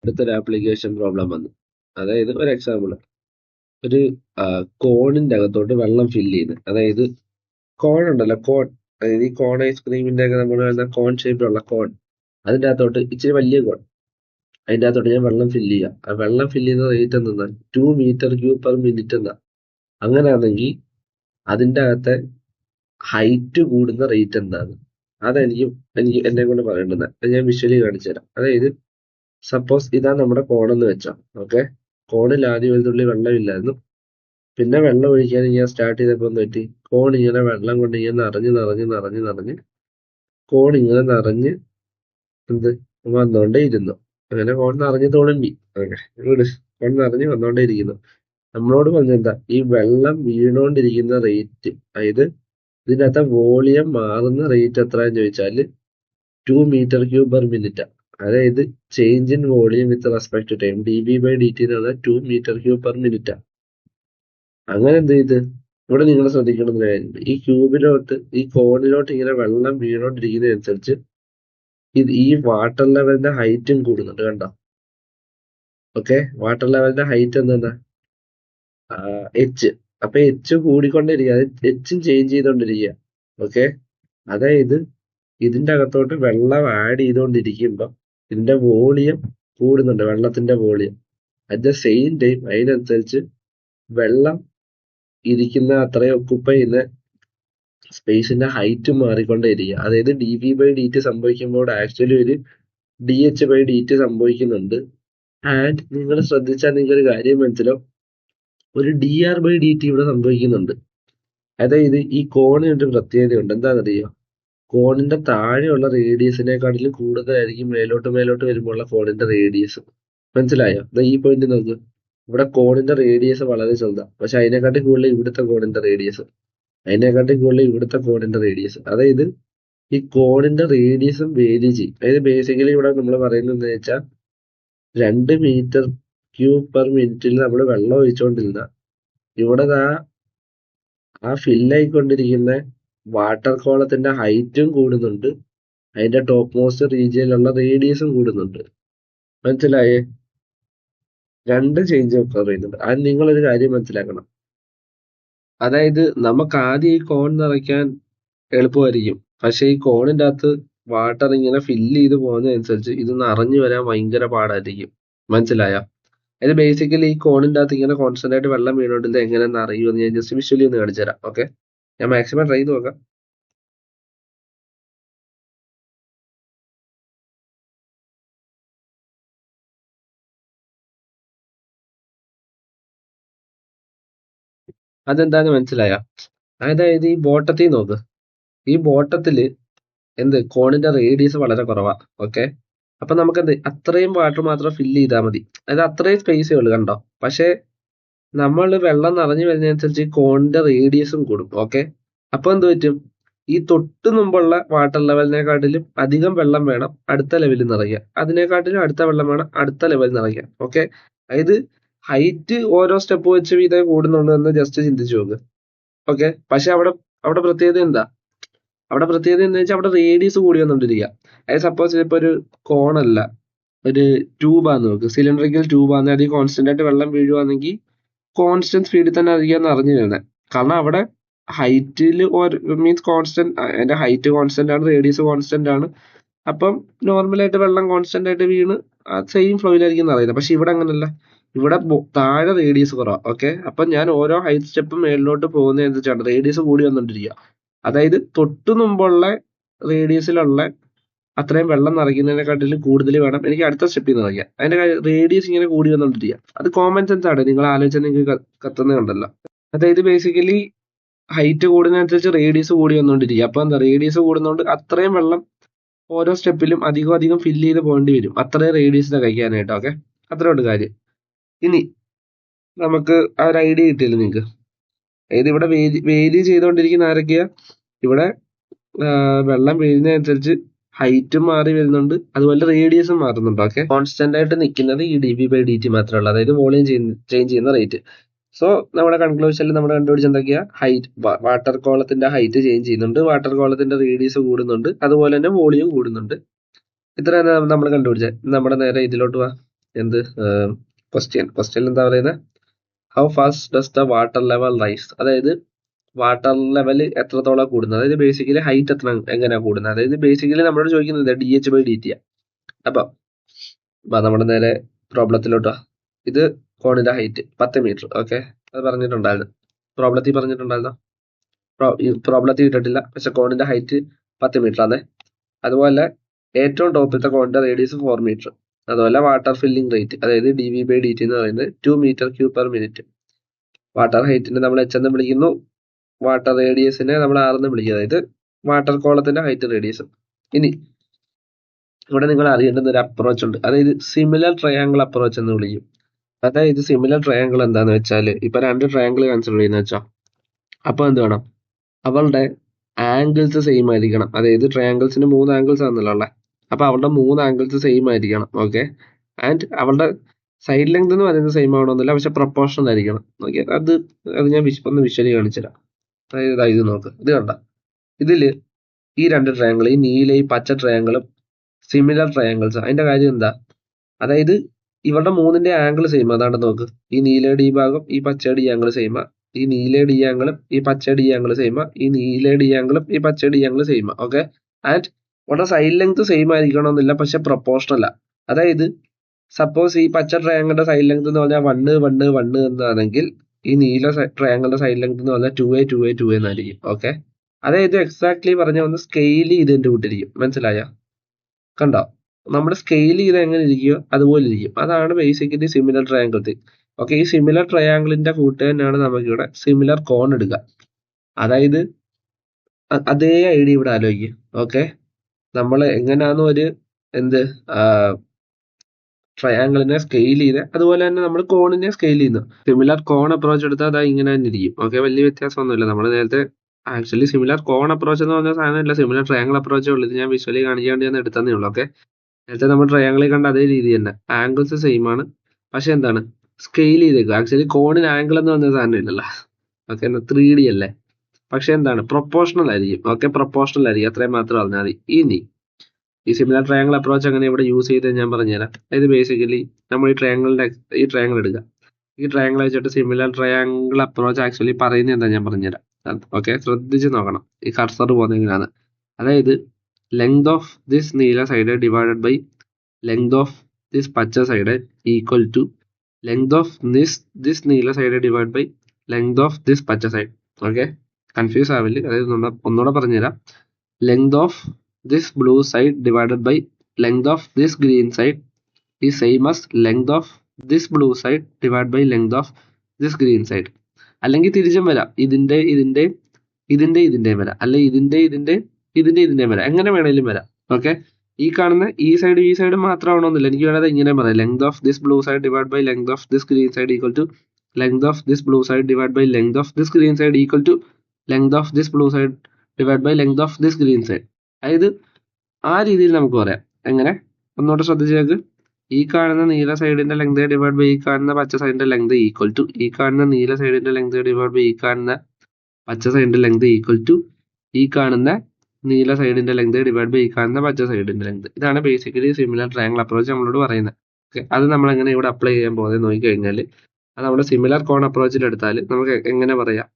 അടുത്തൊരു application problem വന്നു. അതായത് ഒരു എക്സാമ്പിൾ, ഒരു കോണിന്റെ അകത്തോട്ട് വെള്ളം ഫില്ല് ചെയ്യുന്നത്. അതായത് കോൺ ഉണ്ടല്ലോ, കോൺ, അതായത് ഈ കോൺ ഐസ്ക്രീമിന്റെ ഒക്കെ നമ്മൾ വരുന്ന കോൺ ഷേപ്പിലുള്ള കോൺ, അതിന്റെ അകത്തോട്ട് ഇച്ചിരി വലിയ കോൺ, അതിന്റെ അകത്തോട്ട് ഞാൻ വെള്ളം ഫില്ല് ചെയ്യാം. ആ വെള്ളം ഫില്ല് ചെയ്യുന്ന റേറ്റ് എന്തെന്നാ 2 മീറ്റർ ക്യൂബ് പെർ മിനിറ്റ് എന്നാ. അങ്ങനെയാണെങ്കിൽ അതിന്റെ അകത്തെ ഹൈറ്റ് കൂടുന്ന റേറ്റ് എന്താണ്? അതെനിക്ക് എനിക്ക് എന്നെ കൊണ്ട് പറയേണ്ടത്. അത് ഞാൻ വിഷ്വലി കാണിച്ചു തരാം. അതായത് സപ്പോസ് ഇതാ നമ്മുടെ കോണെന്ന് വെച്ചോ. ഓക്കെ, കോണിൽ ആദ്യം ഒരു തുള്ളി വെള്ളമില്ലായിരുന്നു. പിന്നെ വെള്ളം ഒഴിക്കാൻ ഞാൻ സ്റ്റാർട്ട് ചെയ്തപ്പോൾ എന്ത് പറ്റി? കോൺ ഇങ്ങനെ വെള്ളം കൊണ്ട് ഇങ്ങനെ നിറഞ്ഞ് കോൺ ഇങ്ങനെ നിറഞ്ഞ് എന്ത് വന്നോണ്ടേ ഇരുന്നു. അങ്ങനെ കോൺ നിറഞ്ഞ് തുളുമ്പി. ഓക്കെ, കോൺ നിറഞ്ഞ് വന്നോണ്ടേ ഇരിക്കുന്നു. നമ്മളോട് പറഞ്ഞെന്താ? ഈ വെള്ളം വീണോണ്ടിരിക്കുന്ന റേറ്റ്, അതായത് ഇതിനകത്തെ വോളിയം മാറുന്ന റേറ്റ് എത്രയാന്ന് ചോദിച്ചാല് 2 മീറ്റർ ക്യൂബ് പെർ മിനിറ്റ്. അതായത് change in volume with respect to time, dv/dt എന്ന് പറഞ്ഞാൽ 2 മീറ്റർ ക്യൂബ് പെർ മിനിറ്റ്. അങ്ങനെ എന്ത് ചെയ്ത് ഇവിടെ നിങ്ങൾ ശ്രദ്ധിക്കേണ്ട ഒരു കാര്യമുണ്ട്. ഈ ക്യൂബിലോട്ട്, ഈ കോണിലോട്ട് ഇങ്ങനെ വെള്ളം വീണോണ്ടിരിക്കുന്നതനുസരിച്ച് ഈ വാട്ടർ ലെവലിന്റെ ഹൈറ്റും കൂടുന്നുണ്ട്. കണ്ടോ? ഓക്കെ, വാട്ടർ ലെവലിന്റെ ഹൈറ്റ് എന്താ? എച്ച്. അപ്പൊ എച്ച് കൂടിക്കൊണ്ടിരിക്കുക, എച്ചും ചേഞ്ച് ചെയ്തോണ്ടിരിക്കുക. ഓക്കെ, അതായത് ഇതിന്റെ അകത്തോട്ട് വെള്ളം ആഡ് ചെയ്തുകൊണ്ടിരിക്കുമ്പോ ഇതിന്റെ വോളിയം കൂടുന്നുണ്ട്, വെള്ളത്തിന്റെ volume. At the same time അതിനനുസരിച്ച് വെള്ളം ഇരിക്കുന്ന അത്രയും ഒക്കുപ്പൈ ചെയ്യുന്ന സ്പേസിന്റെ ഹൈറ്റ് മാറിക്കൊണ്ടേയിരിക്കുക. അതായത് dv/dt സംഭവിക്കുമ്പോൾ ആക്ച്വലി ഒരു dh/dt സംഭവിക്കുന്നുണ്ട്. ആൻഡ് നിങ്ങൾ ശ്രദ്ധിച്ചാൽ നിങ്ങൾക്ക് ഒരു കാര്യം മനസ്സിലാവും, ഒരു dr/dt ഇവിടെ സംഭവിക്കുന്നുണ്ട്. അതായത് ഈ കോണിന് ഒരു പ്രത്യേകതയുണ്ട്. എന്താണെന്നറിയോ? കോണിന്റെ താഴെയുള്ള റേഡിയസിനെക്കാട്ടിലും കൂടുതലായിരിക്കും മേലോട്ട് വരുമ്പോഴുള്ള കോണിന്റെ റേഡിയസ്. മനസ്സിലായോ? ഈ പോയിന്റ് നോക്ക്. ഇവിടെ കോണിന്റെ റേഡിയസ് വളരെ ചെറുതാണ്, പക്ഷെ അതിനെക്കാട്ടി കൂടുതൽ ഇവിടുത്തെ കോണിന്റെ റേഡിയസ്, അതായത് ഈ കോണിന്റെ റേഡിയസും വേരി ചെയ്യും. അതായത് ബേസിക്കലി ഇവിടെ നമ്മൾ പറയുന്നത് എന്താ വെച്ചാൽ 2 മീറ്റർ ക്യൂബ് പെർ മിനിറ്റിൽ നമ്മൾ വെള്ളം ഒഴിച്ചുകൊണ്ടിരുന്ന ഇവിടെ ആ ഫില്ലായിക്കൊണ്ടിരിക്കുന്ന വാട്ടർ കോളത്തിന്റെ ഹൈറ്റും കൂടുന്നുണ്ട്, അതിന്റെ ടോപ്പ് മോസ്റ്റ് റീജിയനിലുള്ള റേഡിയസും കൂടുന്നുണ്ട്. മനസ്സിലായേ? രണ്ട് ചേഞ്ച് ഒക്കെ പറയുന്നുണ്ട്. അത് നിങ്ങളൊരു കാര്യം മനസ്സിലാക്കണം. അതായത് നമുക്ക് ആദ്യം ഈ കോൺ നിറയ്ക്കാൻ എളുപ്പമായിരിക്കും, പക്ഷെ ഈ കോണിന്റെ അകത്ത് വാട്ടർ ഇങ്ങനെ ഫില്ല് ചെയ്ത് പോകുന്നതനുസരിച്ച് ഇത് നിറഞ്ഞു വരാൻ ഭയങ്കര പാടായിരിക്കും. മനസ്സിലായോ? അത് ബേസിക്കലി ഈ കോണിന്റെ അകത്ത് ഇങ്ങനെ കോൺസ്റ്റന്റ് ആയിട്ട് വെള്ളം വീണോണ്ട് ഇത് എങ്ങനെയെന്ന് അറിയുമെന്ന് ഞാൻ ജസ്റ്റ് വിഷ്വലി ഒന്ന് കാണിച്ചു തരാം. ഓക്കെ, ഞാൻ മാക്സിമം ട്രൈ ചെയ്ത് നോക്കാം. അതെന്താന്ന് മനസ്സിലായ? അതായത് ഈ ബോട്ടത്തിൽ നോക്ക്. ഈ ബോട്ടത്തില് കോണിന്റെ റേഡിയസ് വളരെ കുറവാ. ഓക്കെ, അപ്പൊ നമുക്ക് അത്രയും വാട്ടർ മാത്രം ഫില്ല് ചെയ്താൽ മതി. അതായത് അത്രയും സ്പേസേ ഉള്ളൂ. കണ്ടോ? പക്ഷെ നമ്മൾ വെള്ളം നിറഞ്ഞു വരുന്നതനുസരിച്ച് കോണിന്റെ റേഡിയസും കൂടും. ഓക്കെ, അപ്പൊ എന്ത് പറ്റും? ഈ തൊട്ട് മുമ്പുള്ള വാട്ടർ ലെവലിനെക്കാട്ടിലും അധികം വെള്ളം വേണം അടുത്ത ലെവലിൽ നിറയ്ക്കാൻ, അതിനെക്കാട്ടിലും അടുത്ത വെള്ളം വേണം അടുത്ത ലെവലിൽ നിറയ്ക്കാൻ. ഓക്കെ, അതായത് ഹൈറ്റ് ഓരോ സ്റ്റെപ്പ് വെച്ച് വീതം കൂടുന്നുണ്ട് എന്ന് ജസ്റ്റ് ചിന്തിച്ചു നോക്ക്. ഓക്കെ, പക്ഷെ അവിടെ പ്രത്യേകത എന്താ? വെച്ചാൽ അവിടെ റേഡിയസ് കൂടി വന്നോണ്ടിരിക്കുക. അതായത് സപ്പോസ് ഇപ്പൊ ഒരു കോണല്ല, ഒരു ട്യൂബാന്ന് നോക്ക്, സിലിണ്ടറിക്കൽ ട്യൂബാന്ന്, അതിൽ കോൺസ്റ്റന്റ് ആയിട്ട് വെള്ളം വീഴുവാണെങ്കിൽ കോൺസ്റ്റന്റ് സ്പീഡിൽ തന്നെ അധികം നിറഞ്ഞു വരുന്നത്. കാരണം അവിടെ ഹൈറ്റിൽ മീൻസ് കോൺസ്റ്റന്റ്, അതിന്റെ ഹൈറ്റ് കോൺസ്റ്റന്റ് ആണ്, റേഡിയസ് കോൺസ്റ്റന്റ് ആണ്. അപ്പം നോർമലായിട്ട് വെള്ളം കോൺസ്റ്റന്റ് ആയിട്ട് വീണ് സെയിം ഫ്ലോയിലായിരിക്കും നിറയുന്നത്. പക്ഷെ ഇവിടെ അങ്ങനല്ല, ഇവിടെ താഴെ റേഡിയസ് കുറവാണ്. ഓക്കെ, അപ്പൊ ഞാൻ ഓരോ ഹൈറ്റ് സ്റ്റെപ്പും മേളിലോട്ട് പോകുന്നതനുസരിച്ചാണ് റേഡിയസ് കൂടി വന്നോണ്ടിരിക്കുക. അതായത് തൊട്ടു മുമ്പുള്ള റേഡിയസിലുള്ള അത്രയും വെള്ളം നിറയ്ക്കുന്നതിനെക്കാട്ടിലും കൂടുതൽ വേണം എനിക്ക് അടുത്ത സ്റ്റെപ്പിൽ നിറയ്ക്കാൻ. അതിന്റെ റേഡിയസ് ഇങ്ങനെ കൂടി വന്നോണ്ടിരിക്കുക. അത് കോമൺ സെൻസ് ആണ്, നിങ്ങൾ ആലോചിച്ചാൽ നിങ്ങൾക്ക് കത്തുന്നത് കണ്ടല്ലോ. അതായത് ബേസിക്കലി ഹൈറ്റ് കൂടുന്നതനുസരിച്ച് റേഡിയസ് കൂടി വന്നോണ്ടിരിക്കുക. അപ്പൊ എന്താ, റേഡിയസ് കൂടുന്നതുകൊണ്ട് അത്രയും വെള്ളം ഓരോ സ്റ്റെപ്പിലും അധികം ഫില്ല് ചെയ്ത് പോകേണ്ടി വരും, അത്രയും റേഡിയസിനെ കഴിക്കാനായിട്ട്. ഓക്കെ, അത്രയുണ്ട് കാര്യം. ഇനി നമുക്ക് ആ ഒരു ഐഡിയ കിട്ടിയില്ല നിങ്ങൾക്ക്? അതായത് ഇവിടെ വേരി ചെയ്തുകൊണ്ടിരിക്കുന്ന ആരൊക്കെയാ? ഇവിടെ വെള്ളം വീഴുന്നതനുസരിച്ച് ഹൈറ്റും മാറി വരുന്നുണ്ട്, അതുപോലെ റേഡിയസും മാറുന്നുണ്ട്. ഓക്കെ, കോൺസ്റ്റന്റ് ആയിട്ട് നിൽക്കുന്നത് ഈ dv/dt മാത്രമേ ഉള്ളൂ, അതായത് വോളിയം ചേഞ്ച് ചെയ്യുന്ന റേറ്റ്. സോ നമ്മുടെ കൺക്ലൂഷനിൽ നമ്മൾ കണ്ടുപിടിച്ച എന്തൊക്കെയാ? ഹൈറ്റ്, വാട്ടർ കോളത്തിന്റെ ഹൈറ്റ് ചേഞ്ച് ചെയ്യുന്നുണ്ട്, വാട്ടർ കോളത്തിന്റെ റേഡിയസ് കൂടുന്നുണ്ട്, അതുപോലെ തന്നെ വോളിയം കൂടുന്നുണ്ട്. ഇത്രയാണ് നമ്മൾ കണ്ടുപിടിച്ചത്. നമ്മുടെ നേരെ ഇതിലോട്ട് പോവാ. എന്ത് ക്വസ്റ്റ്യൻ എന്താ പറയുന്നത്? How fast does the water level rice? അതായത് വാട്ടർ ലെവൽ എത്രത്തോളം കൂടുന്നത്, അതായത് ബേസിക്കലി ഹൈറ്റ് എങ്ങനെയാ കൂടുന്നത്, അതായത് ബേസിക്കലി നമ്മളോട് ചോദിക്കുന്നത് DH/dt അപ്പൊ നമ്മുടെ നേരെ പ്രോബ്ലത്തിലോട്ടോ. ഇത് കോണിന്റെ ഹൈറ്റ് 10 മീറ്റർ. ഓക്കെ, അത് പറഞ്ഞിട്ടുണ്ടായിരുന്നു, പ്രോബ്ലത്തിൽ പറഞ്ഞിട്ടുണ്ടായിരുന്നോ? പ്രോബ്ലത്തിൽ ഇട്ടിട്ടില്ല, പക്ഷെ കോണിന്റെ ഹൈറ്റ് 10 മീറ്റർ ആണ്. അതുപോലെ ഏറ്റവും ടോപ്പിലത്തെ കോണിന്റെ റേഡിയസ് 4 മീറ്റർ. അതുപോലെ വാട്ടർ ഫില്ലിംഗ് റേറ്റ്, അതായത് dV/dt എന്ന് പറയുന്നത് 2 metre cube per minute. Water ഹൈറ്റിനെ നമ്മൾ H എന്ന് വിളിക്കുന്നു, വാട്ടർ റേഡിയസിനെ നമ്മൾ R എന്ന് വിളിക്കുക, അതായത് വാട്ടർ കോളത്തിന്റെ ഹൈറ്റ് റേഡിയസ്. ഇനി ഇവിടെ നിങ്ങൾ അറിയേണ്ടുന്ന ഒരു അപ്രോച്ച് ഉണ്ട്, അതായത് സിമിലർ ട്രയാങ്കിൾ അപ്രോച്ച് എന്ന് വിളിക്കും. അതായത് സിമിലർ ട്രയാങ്കിൾ എന്താന്ന് വെച്ചാൽ, ഇപ്പൊ 2 ട്രയാങ്കിൾ കൺസിഡർ ചെയ്യുന്ന വെച്ചോ, അപ്പൊ എന്ത് വേണം, അവളുടെ ആംഗിൾസ് സെയിം ആയിരിക്കണം. അതായത് ട്രയാങ്കിൾസിന് 3 ആംഗിൾസ് ആണല്ലോ ഉള്ളത്, അപ്പൊ അവളുടെ 3 ആംഗിൾസ് സെയിം ആയിരിക്കണം. ഓക്കെ, ആൻഡ് അവളുടെ സൈഡ് ലെങ്ത് എന്ന് പറയുന്നത് സെയിം ആവണമെന്നില്ല, പക്ഷെ പ്രൊപ്പോർഷണൽ ആയിരിക്കണം. ഓക്കെ, അത് ഞാൻ ഒന്ന് വിഷ്വലി കാണിച്ചുതരാം. അതായത് ഇത് നോക്ക്, ഇത് കണ്ട, ഇതില് ഈ 2 ട്രയാങ്കിൾ, ഈ നീല ഈ പച്ച ട്രയാങ്കിളും സിമിലർ ട്രയാങ്കിൾസ്. അതിന്റെ കാര്യം എന്താ, അതായത് ഇവരുടെ 3ന്റെ ആംഗിൾ സെയിം. അതാണ്ട് നോക്ക്, ഈ നീലയുടെ ഈ ഭാഗം ഈ പച്ചയുടെ ഈ ആംഗിൾ സെയിം, ഈ നീലയുടെ ഈ ആംഗിളും ഈ പച്ചയുടെ ഈ ആംഗിൾ സെയിം, ഈ നീലയുടെ ഈ ആംഗിളും ഈ പച്ചയുടെ ഈ ആംഗിൾ സെയിം. ഓക്കെ, ആൻഡ് ഇവിടെ സൈഡ് ലെങ്ത് സെയിം ആയിരിക്കണമെന്നില്ല, പക്ഷെ പ്രൊപ്പോർഷണൽ. അതായത് സപ്പോസ് ഈ പച്ച ട്രയാങ്കിളിന്റെ സൈഡ് ലെങ്ത് എന്ന് പറഞ്ഞാൽ 1 1 1 എന്നാണെങ്കിൽ ഈ നീല ട്രയാങ്കിളിന്റെ സൈഡ് ലെങ്ത് എന്ന് പറഞ്ഞാൽ 2a 2a 2a എന്നായിരിക്കും. ഓക്കെ, അതായത് എക്സാക്ട്ലി പറഞ്ഞ ഒന്ന് സ്കെയിൽ ചെയ്തിട്ട് വിട്ടിരിക്കും. മനസ്സിലായ? കണ്ടോ, നമ്മുടെ സ്കെയിൽ ചെയ്ത് എങ്ങനെ ഇരിക്കുകയോ അതുപോലെ ഇരിക്കും. അതാണ് basically similar triangle thing. Okay, ഈ സിമിലർ ട്രയാങ്കിളിന്റെ കൂട്ട് തന്നെയാണ് നമുക്കിവിടെ സിമിലർ കോൺ എടുക്കുക. അതായത് അതേ ഐഡിയ ഇവിടെ ആലോചിക്കുക. ഓക്കെ, നമ്മൾ എങ്ങനെയാണോ ഒരു ട്രയാങ്കിളിനെ സ്കെയിൽ ചെയ്ത്, അതുപോലെ തന്നെ നമ്മൾ കോണിനെ സ്കെയിൽ ചെയ്യുന്നു. സിമിലർ കോൺ അപ്രോച്ച് എടുത്താൽ അതാ ഇങ്ങനെ തന്നെ ഇരിക്കും. ഓക്കെ, വലിയ വ്യത്യാസമൊന്നുമില്ല. നമ്മൾ നേരത്തെ ആക്ച്വലി സിമിലർ കോൺ അപ്രോച്ച് എന്ന് പറഞ്ഞ സാധനമില്ല, സിമിലർ ട്രയാങ്കിൾ അപ്രോച്ചേ ഉള്ളൂ. ഇത് ഞാൻ വിഷ്വലി കാണിക്കാൻ വേണ്ടി ഞാൻ എടുത്തതേ ഉള്ളൂ. ഓക്കെ, നേരത്തെ നമ്മൾ ട്രയാങ്കിളിൽ കണ്ട അതേ രീതി തന്നെ, ആംഗിൾസ് സെയിം ആണ്, പക്ഷെ എന്താണ് സ്കെയിൽ ചെയ്തേക്കുക. ആക്ച്വലി കോണിന് ആംഗിൾ എന്ന് പറഞ്ഞ സാധനം ഇല്ലല്ലോ. ഓക്കെ, 3D അല്ലേ, പക്ഷെ എന്താണ് പ്രൊപ്പോർഷണൽ ആയിരിക്കും. ഓക്കെ, പ്രൊപ്പോർഷണൽ ആയിരിക്കും, അത്രയും മാത്രം പറഞ്ഞാൽ മതി. ഇനി ഈ സിമിലർ ട്രയാങ്കിൾ അപ്രോച്ച് അങ്ങനെ ഇവിടെ യൂസ് ചെയ്ത് ഞാൻ പറഞ്ഞുതരാം. അതായത് ബേസിക്കലി നമ്മൾ ഈ ട്രയാങ്കിൾ എടുക്കുക. ഈ ട്രയാങ്കിൾ വെച്ചിട്ട് സിമിലർ ട്രയാങ്കിൾ അപ്രോച്ച് ആക്ച്വലി പറയുന്നത് എന്താ ഞാൻ പറഞ്ഞുതരാം. ഓക്കെ, ശ്രദ്ധിച്ച് നോക്കണം ഈ കർസർ പോകുന്നത് എങ്ങനെയാണ്. അതായത് ലെങ്ത് ഓഫ് ദിസ് നീല side divided by length of this പച്ച side equal to length of this നീല side divide by length of this പച്ച സൈഡ്. ഓക്കെ, കൺഫ്യൂസ് ആവില്ല. അതായത് ഒന്നുകൂടെ പറഞ്ഞുതരാം. Length of this blue side divided by length of this green side is same as length of this blue side divided by length of this green side. അല്ലെങ്കിൽ തിരിച്ചും വരാം, ഇതിന്റെ വരാം, അല്ലെ ഇതിന്റെ വരാം, എങ്ങനെ വേണേലും വരാം. ഓക്കെ, ഈ കാണുന്ന ഈ സൈഡ് മാത്രമാവണമെന്നില്ല. എനിക്ക് വേണത് ഇങ്ങനെ പറയാം, length of this blue side divide by length of this green side equal to length of this blue side divide by length of this green side equal to length of this blue side divide by length of this green side. അതായത് ആ രീതിയിൽ നമുക്ക് പറയാം. എങ്ങനെ, ഒന്നുകൂടെ ശ്രദ്ധിച്ചേക്ക്. ഈ കാണുന്ന നീല സൈഡിന്റെ ലെങ്ത് ഡിവൈഡ് ബൈ ഈ കാണുന്ന പച്ച സൈഡിന്റെ ലെങ്ത് ഈക്വൽ ടു ഈ കാണുന്ന നീല സൈഡിന്റെ ലെങ്ത് ഡിവൈഡ് ബൈ ഈ കാണുന്ന പച്ച സൈഡിന്റെ ലെങ്ത് ഈക്വൽ ടു ഈ കാണുന്ന നീല സൈഡിന്റെ ലെങ്ത് ഡിവൈഡ് ബൈ ഈ കാണുന്ന പച്ച സൈഡിന്റെ ലെങ്ത്. ഇതാണ് ബേസിക്കലി സിമിലർ ട്രയാങ്കിൾ അപ്രോച്ച് നമ്മളോട് പറയുന്നത്. ഓക്കെ, അത് നമ്മൾ എങ്ങനെ ഇവിടെ അപ്ലൈ ചെയ്യാൻ പോകുന്നത് നോക്കിക്കഴിഞ്ഞാൽ, അത് നമ്മുടെ സിമിലർ കോൺ അപ്രോച്ചിൽ എടുത്താൽ നമുക്ക് എങ്ങനെ പറയാം,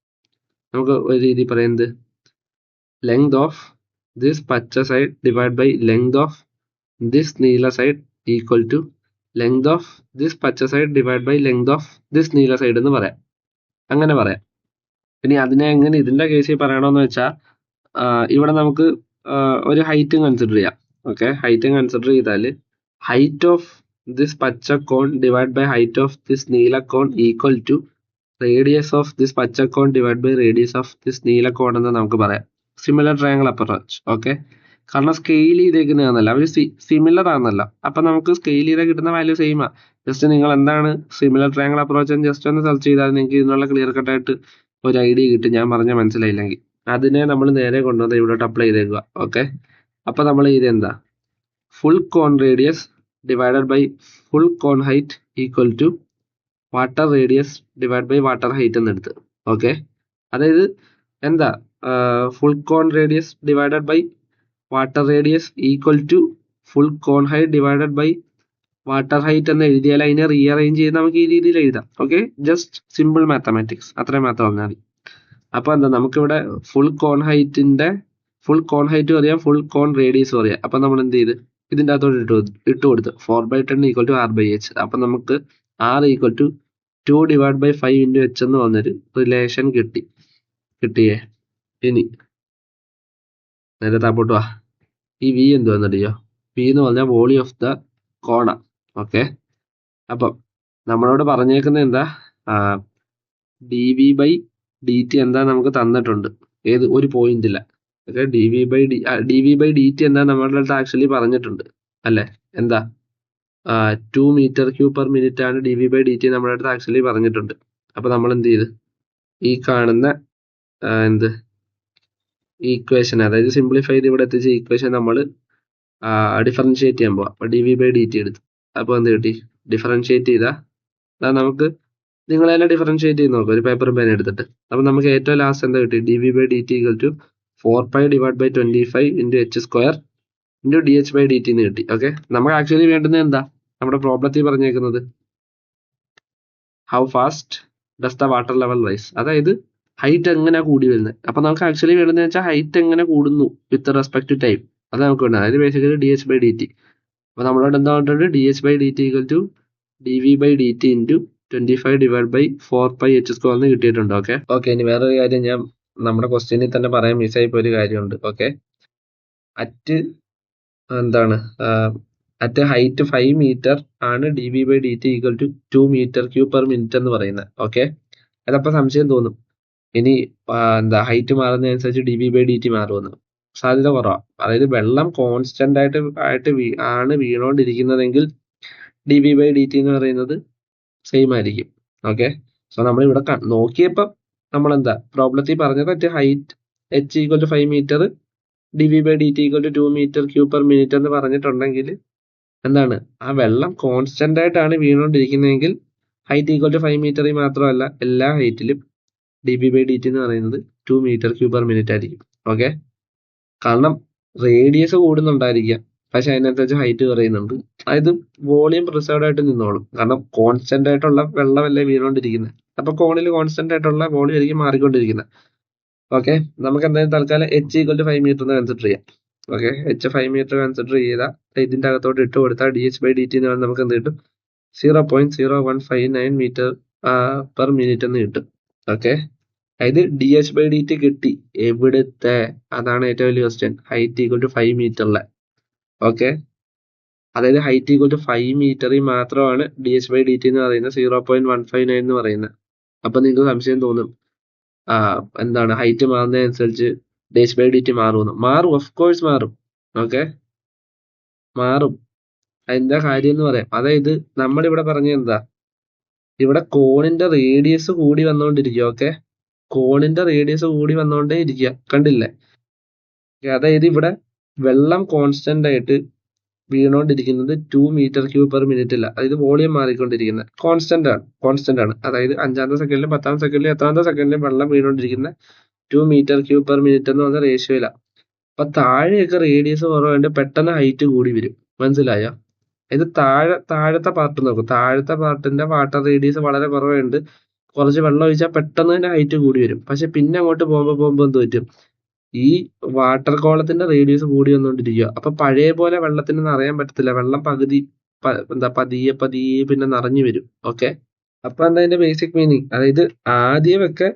നമുക്ക് ഒരു രീതി പറയുന്നത് ലെങ്ത് ഓഫ് ദിസ് പച്ച side divide by length of this നീല side equal to length of this പച്ച side divide by length of this നീല സൈഡ് എന്ന് പറയാം. അങ്ങനെ പറയാം. ഇനി അതിനെ എങ്ങനെ ഇതിന്റെ കേസിൽ പറയണമെന്ന് വെച്ചാൽ, ഇവിടെ നമുക്ക് ഒരു ഹൈറ്റും കൺസിഡർ ചെയ്യാം. ഓക്കെ, ഹൈറ്റും കൺസിഡർ ചെയ്താൽ ഹൈറ്റ് ഓഫ് ദിസ് പച്ച cone divide by height of this നീല cone equal to radius of this പച്ച cone divide by radius of this നീല കോൺ എന്ന് നമുക്ക് പറയാം. Similar triangle approach. ഓക്കെ, കാരണം സ്കെയിൽ ചെയ്തേക്കുന്നതാണല്ലോ, അവർ സിമിലർ ആണല്ലോ, അപ്പൊ നമുക്ക് സ്കെയിൽ ചെയ്താൽ കിട്ടുന്ന വാല്യൂ സെയിമാ. ജസ്റ്റ് നിങ്ങൾ എന്താണ് സിമിലർ ട്രയാങ്കിൾ അപ്രോച്ച് ജസ്റ്റ് ഒന്ന് സെർച്ച് ചെയ്താൽ നിങ്ങൾക്ക് ഇതിനുള്ള ക്ലിയർ കട്ട് ആയിട്ട് ഒരു ഐഡിയ കിട്ടും. ഞാൻ പറഞ്ഞ മനസ്സിലായില്ലെങ്കിൽ അതിനെ നമ്മൾ നേരെ കൊണ്ടുവന്ന് ഇവിടോട്ട് അപ്ലൈ ചെയ്തേക്കുക. ഓക്കെ, അപ്പൊ നമ്മൾ ഇത് എന്താ, full cone radius divided by full cone height equal to water radius divide by water height എന്ന് എടുത്ത്. ഓക്കെ, അതായത് എന്താ, full cone radius divided by water radius equal to full cone height divided by water height എന്ന് എഴുതിയാൽ അതിനെ rearrange ചെയ്ത് നമുക്ക് ഈ രീതിയിൽ എഴുതാം. ഓക്കെ, ജസ്റ്റ് സിമ്പിൾ മാത്തമാറ്റിക്സ്, അത്രയും മാത്രം പറഞ്ഞാൽ മതി. അപ്പൊ എന്താ, നമുക്കിവിടെ ഫുൾ കോൺ ഹൈറ്റ് അറിയാം, ഫുൾ കോൺ റേഡിയസും അറിയാം. അപ്പൊ നമ്മൾ എന്ത് ചെയ്ത് ഇതിന്റെ അകത്തോട്ട് ഇട്ട് കൊടുത്ത് 4/10 ഈക്വൽ ടു R/H. അപ്പൊ നമുക്ക് R equal to 2/5 into H എന്ന് പറഞ്ഞൊരു റിലേഷൻ കിട്ടിയേ. ഇനി നേരെ താപ്പോട്ട് വാ. ഈ V എന്ത് വന്നിട്ടോ, V എന്ന് പറഞ്ഞാൽ വോളിയം ഓഫ് ദ കോണ. ഓക്കെ, അപ്പം നമ്മളോട് പറഞ്ഞേക്കുന്നത് എന്താ, dV/dt എന്താ നമുക്ക് തന്നിട്ടുണ്ട്, ഏത് ഒരു പോയിന്റ് ഇല്ല. ഓക്കെ, dV/dt എന്താ നമ്മളുടെ അടുത്ത് ആക്ച്വലി പറഞ്ഞിട്ടുണ്ട് അല്ലെ, എന്താ 2 m³/min ആണ് dV/dt നമ്മുടെ അടുത്ത് ആക്ച്വലി പറഞ്ഞിട്ടുണ്ട്. അപ്പൊ നമ്മൾ എന്ത് ചെയ്ത് ഈ കാണുന്ന എന്ത് ഈക്വേഷൻ, അതായത് സിംപ്ലിഫൈ ചെയ്ത് ഇവിടെ എത്തിച്ച ഈക്വേഷൻ നമ്മൾ ഡിഫറൻഷിയേറ്റ് ചെയ്യാൻ പോവാം. അപ്പൊ dV/dt എടുത്തു. അപ്പൊ എന്ത് കിട്ടി, ഡിഫറൻഷിയേറ്റ് ചെയ്താൽ നമുക്ക് നിങ്ങൾ തന്നെ ഡിഫറൻഷിയേറ്റ് ചെയ്ത് നോക്കുക ഒരു പേപ്പറും പേന എടുത്തിട്ട്. അപ്പൊ നമുക്ക് ഏറ്റവും ലാസ്റ്റ് എന്താ കിട്ടി, dV/dt equal to 4π/25 into h² into dH/dt എന്ന് കിട്ടി. ഓക്കെ, നമുക്ക് ആക്ച്വലി വേണ്ടുന്നത് എന്താ, നമ്മുടെ പ്രോബ്ലത്തിൽ പറഞ്ഞേക്കുന്നത് how fast does the water level rice, അതായത് ഹൈറ്റ് എങ്ങനെ കൂടി വരുന്നത്. അപ്പൊ നമുക്ക് ആക്ച്വലി വേണ്ടതെന്ന് വെച്ചാൽ ഹൈറ്റ് എങ്ങനെ കൂടുന്നു വിത്ത് റെസ്പെക്ട് ടു ടൈം, അത് നമുക്ക് വേണ്ടത്. അതായത് ബേസിക്കലി dH/dt. അപ്പൊ നമ്മളോട് എന്താ പറഞ്ഞിട്ടുണ്ട്, dH/dt equal to dV/dt into 25/4πh² എന്ന് കിട്ടിയിട്ടുണ്ട്. ഓക്കെ, ഇനി വേറൊരു കാര്യം ഞാൻ നമ്മുടെ ക്വസ്റ്റ്യനിൽ തന്നെ പറയാൻ മിസ്സായി പോയൊരു കാര്യമുണ്ട്. ഓക്കെ, അറ്റ് ഹൈറ്റ് 5 മീറ്റർ ആണ് dV/dt ഈക്വൽ ടു 2 m³/min എന്ന് പറയുന്നത്. ഓക്കെ, അതപ്പോ സംശയം തോന്നും, ഇനി ഹൈറ്റ് മാറുന്നതനുസരിച്ച് dV/dt മാറുമെന്ന്. സാധ്യത കുറവാണ്. അതായത് വെള്ളം കോൺസ്റ്റന്റ് ആയിട്ട് ആണ് വീണോണ്ടിരിക്കുന്നതെങ്കിൽ dV/dt എന്ന് പറയുന്നത് സെയിം ആയിരിക്കും. ഓക്കെ, സോ നമ്മൾ ഇവിടെ നോക്കിയപ്പോൾ നമ്മൾ പ്രോബ്ലത്തിൽ പറഞ്ഞത് at height h equal to 5 metre dV/dt equal to 2 m³/min എന്ന് പറഞ്ഞിട്ടുണ്ടെങ്കിൽ ആ വെള്ളം കോൺസ്റ്റന്റ് ആയിട്ടാണ് വീണോണ്ടിരിക്കുന്നതെങ്കിൽ ഹൈറ്റ് ഈക്വൽ ടു 5 മീറ്ററിൽ മാത്രമല്ല എല്ലാ ഹൈറ്റിലും dV/dt എന്ന് പറയുന്നത് 2 m³/min ആയിരിക്കും. ഓക്കെ, കാരണം റേഡിയസ് കൂടുന്നുണ്ടായിരിക്കാം, പക്ഷെ അതിനനുസരിച്ച് ഹൈറ്റ് കുറയുന്നുണ്ട്. അതായത് വോളിയം പ്രിസർവ്ഡ് ആയിട്ട് നിന്നോളും, കാരണം കോൺസ്റ്റന്റ് ആയിട്ടുള്ള വെള്ളമല്ലേ വീണോണ്ടിരിക്കുന്നത്. അപ്പൊ കോണിൽ കോൺസ്റ്റന്റ് ആയിട്ടുള്ള വോളിയം ആയിരിക്കും മാറിക്കൊണ്ടിരിക്കുന്നത്. ഓക്കെ, നമുക്ക് എന്തായാലും തൽക്കാലം h ഈക്വൽ ടു 5 മീറ്റർ എന്ന് കൺസിഡർ ചെയ്യാം. ഓക്കെ, h 5 മീറ്റർ കൺസിഡർ ചെയ്താൽ ഇതിന്റെ അകത്തോട്ട് ഇട്ട് കൊടുത്താൽ dH/dt എന്ന് നമുക്ക് എന്ത് കിട്ടും, 0.0159 m/min എന്ന് കിട്ടും. ഓക്കെ, അതായത് dH/dt കിട്ടി, എവിടുത്തെ, അതാണ് ഏറ്റവും വലിയ ക്വസ്റ്റ്യൻ, ഹൈറ്റ് ഈക്വൽ ടു 5 മീറ്ററിലെ. ഓക്കെ, അതായത് ഹൈറ്റ് ഈക്വൽ ടു 5 മീറ്ററിൽ മാത്രമാണ് dH/dt എന്ന് പറയുന്നത് 0.159 എന്ന് പറയുന്നത്. അപ്പൊ നിങ്ങൾക്ക് സംശയം തോന്നും, ഹൈറ്റ് മാറുന്നതനുസരിച്ച് dH/dt മാറുമെന്ന്. മാറും, ഓഫ് കോഴ്സ് മാറും. ഓക്കെ, മാറും. അതിന്റെ കാര്യം എന്ന് പറയാം, അതായത് നമ്മളിവിടെ പറഞ്ഞ ഇവിടെ കോണിന്റെ റേഡിയസ് കൂടി വന്നുകൊണ്ടിരിക്കുക. ഓക്കെ, കോണിന്റെ റേഡിയസ് കൂടി വന്നുകൊണ്ടേ ഇരിക്കുക, കണ്ടില്ലേ. അതായത് ഇവിടെ വെള്ളം കോൺസ്റ്റന്റ് ആയിട്ട് വീണോണ്ടിരിക്കുന്നത് 2 m³/min ഇല്ല, അതായത് വോളിയം മാറിക്കൊണ്ടിരിക്കുന്നത് കോൺസ്റ്റന്റ് ആണ്. അതായത് 5ാമത്തെ സെക്കൻഡിലും 10ാമത്തെ സെക്കൻഡിലും എത്രാമത്തെ സെക്കൻഡിലും വെള്ളം വീണോണ്ടിരിക്കുന്ന 2 m³/min എന്ന് പറഞ്ഞ റേഷ്യോയില. അപ്പൊ താഴെയൊക്കെ റേഡിയസ് കുറവായിട്ട് പെട്ടെന്ന് ഹൈറ്റ് കൂടി വരും, മനസ്സിലായോ. ഇത് താഴത്തെ പാർട്ട് നോക്കും, താഴത്തെ പാർട്ടിന്റെ വാട്ടർ റേഡിയസ് വളരെ കുറവായിട്ട് കുറച്ച് വെള്ളം ഒഴിച്ചാൽ പെട്ടെന്ന് തന്നെ ഹൈറ്റ് കൂടി വരും. പക്ഷെ പിന്നെ അങ്ങോട്ട് പോകുമ്പോ എന്ത് പറ്റും, ഈ വാട്ടർ കോളത്തിന്റെ റേഡിയസ് കൂടി വന്നുകൊണ്ടിരിക്കുക. അപ്പൊ പഴയ പോലെ വെള്ളത്തിന് നിറയാൻ പറ്റത്തില്ല, വെള്ളം പതിയെ പിന്നെ നിറഞ്ഞു വരും. ഓക്കെ, അപ്പൊ അതിന്റെ ബേസിക് മീനിങ്, അതായത് ആദ്യമൊക്കെ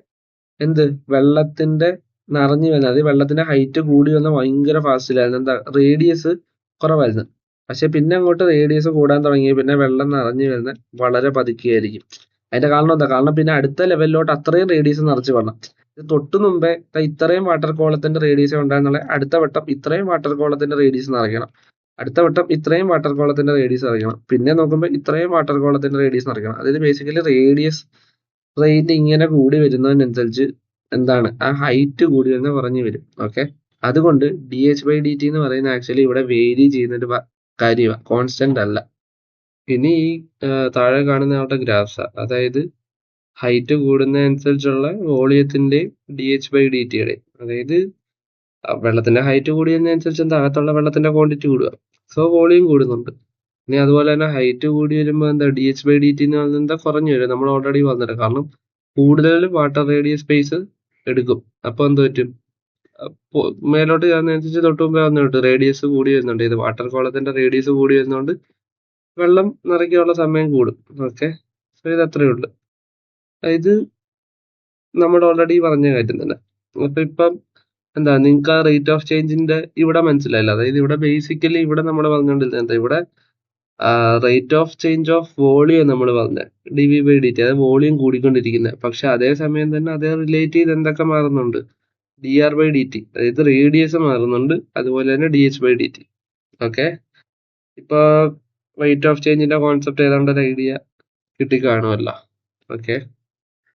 വെള്ളത്തിന്റെ നിറഞ്ഞു വരുന്നത്, അതായത് വെള്ളത്തിന്റെ ഹൈറ്റ് കൂടി വന്ന ഭയങ്കര ഫാസ്റ്റിലായിരുന്നു, റേഡിയസ് കുറവായിരുന്നു. പക്ഷെ പിന്നെ അങ്ങോട്ട് റേഡിയസ് കൂടാൻ തുടങ്ങി, പിന്നെ വെള്ളം നിറഞ്ഞു വരുന്നത് വളരെ പതുക്കെയായിരിക്കും. അതിന്റെ കാരണം കാരണം പിന്നെ അടുത്ത ലെവലിലോട്ട് അത്രയും റേഡിയസ് നിറച്ച് വരണം. തൊട്ടു മുമ്പേ ഇത്രയും വാട്ടർ കോളത്തിന്റെ റേഡിയസ് ഉണ്ടായിരുന്നുള്ള അടുത്ത വട്ടം ഇത്രയും വാട്ടർ കോളത്തിന്റെ റേഡിയസ് നിറയ്ക്കണം, അടുത്ത വട്ടം ഇത്രയും വാട്ടർ കോളത്തിന്റെ റേഡിയസ് നിറയ്ക്കണം, പിന്നെ നോക്കുമ്പോൾ ഇത്രയും വാട്ടർ കോളത്തിന്റെ റേഡിയസ് നിറയ്ക്കണം. അതായത് ബേസിക്കലി റേഡിയസ് റേറ്റ് ഇങ്ങനെ കൂടി വരുന്നതിനനുസരിച്ച് ആ ഹൈറ്റ് കൂടി തന്നെ കുറഞ്ഞു വരും. ഓക്കെ, അതുകൊണ്ട് dH/dt എന്ന് പറയുന്നത് ആക്ച്വലി ഇവിടെ വേരി ചെയ്യുന്നൊരു കാര്യമാണ്, കോൺസ്റ്റന്റ് അല്ല. ഇനി ഈ താഴെ കാണുന്ന ഗ്രാഫ്സ്, അതായത് ഹൈറ്റ് കൂടുന്നതനുസരിച്ചുള്ള വോളിയത്തിന്റെയും dH/dt അതായത് വെള്ളത്തിന്റെ ഹൈറ്റ് കൂടുന്നതനുസരിച്ച് അകത്തുള്ള വെള്ളത്തിന്റെ ക്വാണ്ടിറ്റി കൂടുക, സോ വോളിയം കൂടുന്നുണ്ട്. ഇനി അതുപോലെ തന്നെ ഹൈറ്റ് കൂടി വരുമ്പോൾ എന്താ dh/dt എന്ന് പറയുന്നത് എന്താ കുറഞ്ഞു വരും. നമ്മൾ ഓൾറെഡി പറഞ്ഞിട്ട്, കാരണം കൂടുതലും വാട്ടർ റേഡിയസ് സ്പേസ് എടുക്കും. അപ്പൊ എന്ത് പറ്റും, മേലോട്ട് ചെയ്യുന്നതനുസരിച്ച് തൊട്ട് മുമ്പേ വന്നിട്ട് റേഡിയസ് കൂടി വരുന്നുണ്ട്. ഇത് വാട്ടർ കോളത്തിന്റെ റേഡിയസ് കൂടി വരുന്നതുകൊണ്ട് വെള്ളം നിറയ്ക്കാനുള്ള സമയം കൂടും. ഓക്കെ, സോ ഇത് അത്രയേ ഉള്ളൂ. ഇത് നമ്മൾ ഓൾറെഡി പറഞ്ഞ കാര്യം തന്നെ. അപ്പൊ ഇപ്പം എന്താ നിങ്ങൾക്ക് ആ റേറ്റ് ഓഫ് ചേഞ്ചിന്റെ ഇവിടെ മനസ്സിലായില്ല. അതായത് ഇവിടെ ബേസിക്കലി ഇവിടെ നമ്മൾ പറഞ്ഞുകൊണ്ടിരുന്നത് എന്താ, ഇവിടെ rate of change of volume നമ്മൾ പറഞ്ഞ dv/dt, അത് വോളിയം കൂടിക്കൊണ്ടിരിക്കുന്നത്. പക്ഷെ അതേ സമയം തന്നെ അതേ റിലേറ്റ് ചെയ്ത് എന്തൊക്കെ മാറുന്നുണ്ട്, dr/dt, അതായത് റേഡിയസ് മാറുന്നുണ്ട്, അതുപോലെ തന്നെ dh/dt. ഓക്കെ, ഇപ്പൊ റേറ്റ് ഓഫ് ചേഞ്ചിന്റെ കോൺസെപ്റ്റ് ഏതാണ്ട് ഒരു ഐഡിയ കിട്ടിക്കാണുമല്ലോ. ഓക്കെ.